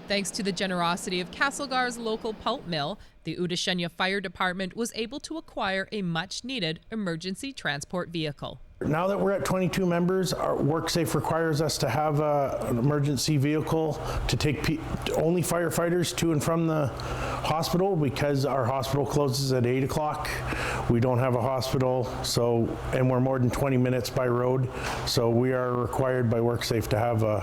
Thanks to the generosity of Castlegar's local pulp mill, the Ootischenia Fire Department was able to acquire a much-needed emergency transport vehicle. Now that we're at 22 members, our WorkSafe requires us to have an emergency vehicle to take only firefighters to and from the hospital, because our hospital closes at 8 o'clock. We don't have a hospital, and we're more than 20 minutes by road, so we are required by WorkSafe to have an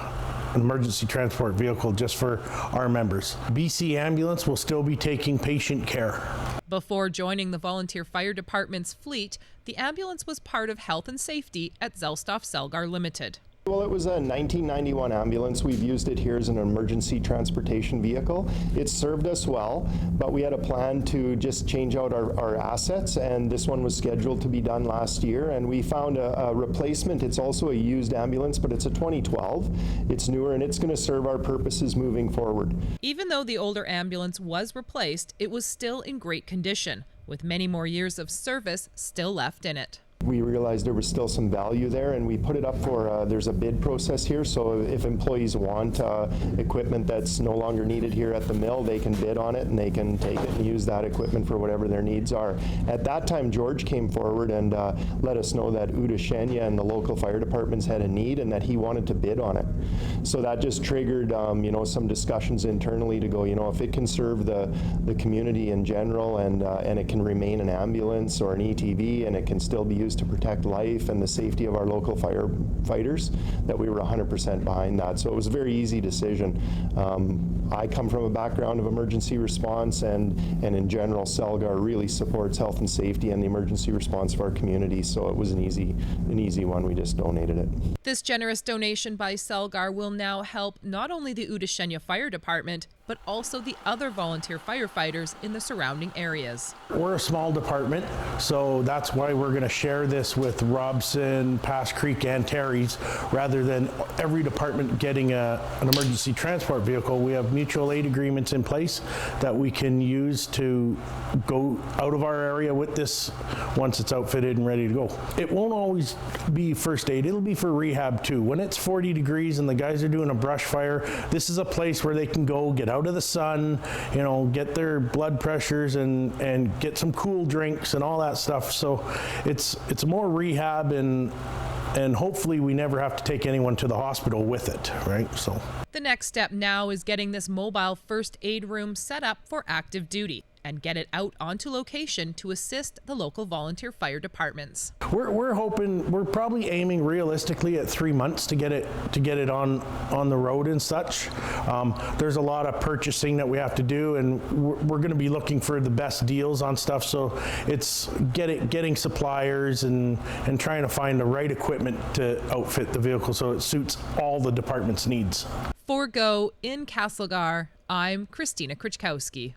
emergency transport vehicle just for our members. BC Ambulance will still be taking patient care. Before joining the volunteer fire department's fleet, the ambulance was part of health and safety at Zelstoff Selgar Limited. Well, it was a 1991 ambulance. We've used it here as an emergency transportation vehicle. It served us well, but we had a plan to just change out our assets, and this one was scheduled to be done last year, and we found a replacement. It's also a used ambulance, but it's a 2012. It's newer, and it's going to serve our purposes moving forward. Even though the older ambulance was replaced, it was still in great condition, with many more years of service still left in it. We realized there was still some value there, and we put it up for, there's a bid process here, so if employees want equipment that's no longer needed here at the mill, they can bid on it and they can take it and use that equipment for whatever their needs are. At that time, George came forward and let us know that Ootischenia and the local fire departments had a need and that he wanted to bid on it. So that just triggered some discussions internally to go, if it can serve the community in general, and it can remain an ambulance or an ETV, and it can still be used to protect life and the safety of our local firefighters, that we were 100% behind that. So it was a very easy decision. I come from a background of emergency response, and in general, Selgar really supports health and safety and the emergency response of our community. So it was an easy one. We just donated it. This generous donation by Selgar will now help not only the Ootischenia Fire Department, but also the other volunteer firefighters in the surrounding areas. We're a small department, so that's why we're going to share this with Robson, Pass Creek, and Terry's, rather than every department getting an emergency transport vehicle. We have mutual aid agreements in place that we can use to go out of our area with this once it's outfitted and ready to go. It won't always be first aid, it'll be for rehab too. When it's 40 degrees and the guys are doing a brush fire, this is a place where they can go get out of the sun, get their blood pressures and get some cool drinks and all that stuff. So it's more rehab, and hopefully we never have to take anyone to the hospital with it, right? So the next step now is getting this mobile first aid room set up for active duty and get it out onto location to assist the local volunteer fire departments. We're hoping, we're probably aiming realistically at 3 months to get it on the road and such. There's a lot of purchasing that we have to do, and we're going to be looking for the best deals on stuff. So it's getting suppliers and trying to find the right equipment to outfit the vehicle so it suits all the department's needs. For Go in Castlegar, I'm Christina Krichkowski.